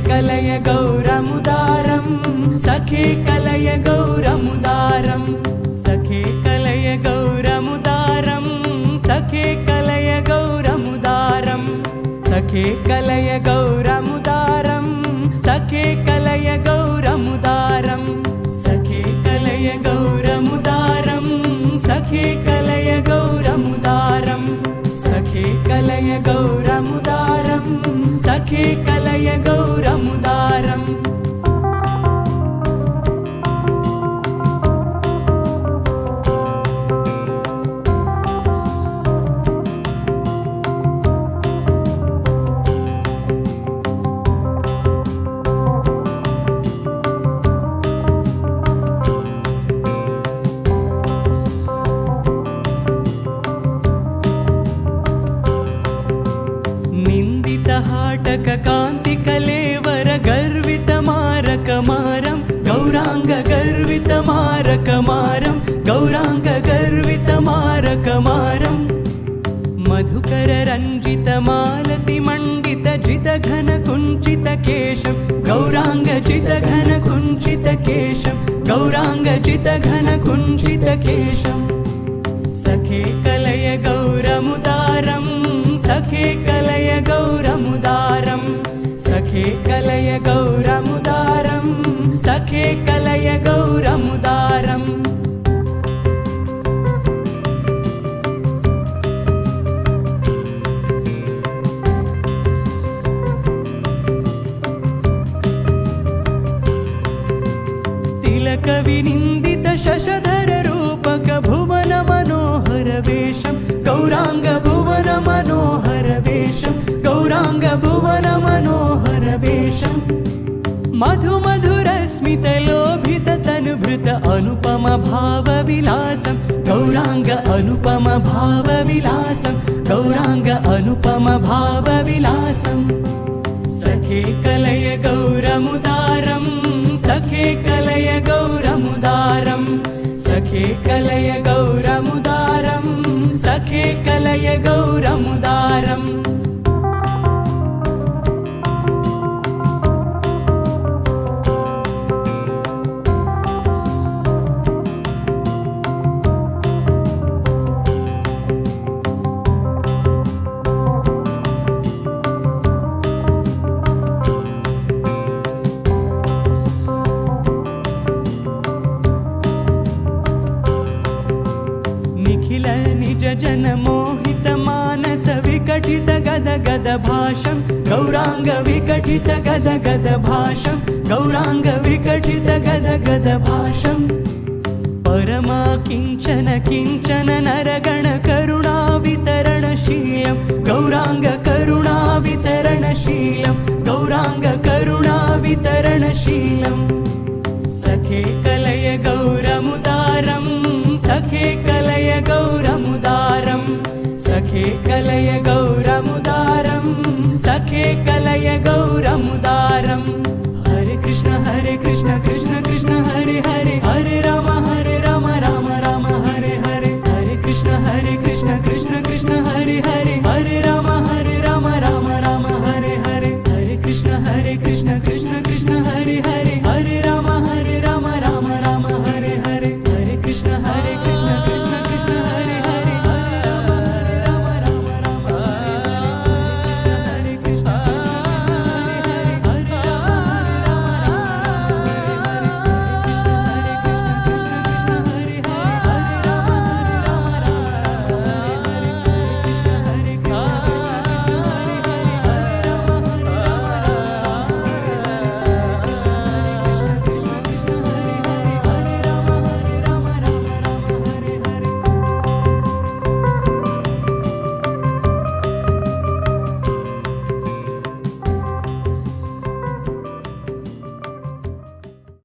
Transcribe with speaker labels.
Speaker 1: कलय गौरमुदारं सखे कलय गौरमुदारं सखे कलय गौरमुदारं सखे कलय गौरमुदारं सखे कलय गौरमुदारं सखे कलय गौरमुदारं सखे कलय गौरमुदारं सखे कलय गौरमुदारं सखे कलय गौरमुदारं सखे कलय गौरमुदारं हाटक कांति कलेवर गर्वित मारक मारं गौरांग गर्वित मारक मारं गौरांग गर्वित मारक मारं मधुकर रंजित मालति मंडित जित घन कुंचित केशं गौरांग जित घन कुंचित केशं गौरांग जित घन कुंचित केशं सखे कलय गौरमुदारं सखे कलय गौरमुदारं सखे कलय गौरमुदारं सखे कलय गौरमुदारं तिलक विनिंदित शशधर रूपक भुवन मनोहर वेशं गौरांग भुवन मनोहर वेशं गौरांग भुवन मनोहर वेशं मधु मधुर स्मित लोभित तनुभृत अनुपम भाव विलासं गौरांग अनुपम भाव विलासं गौरांग अनुपम भाव विलासं सखे कलय गौरमुदारं सखे कलय गौरमुदारं सखे कलय गौरमुदारं सखे कलय गौरमुदारं निखिल निज जन मोहित मानस विकटित गद गद भाषं गौरांग विकटित गद गद भाषं गौरांग विकटित गद गद भाषं परमा किंचन किंचन नरगण करुणा वितरणशीलं गौरांग करुणा वितरणशीलं गौरांग करुणा वितरणशीलं सखे कलय गौरमुदारं सखे कलय गौरमुदारं सखे कलय गौरमुदारं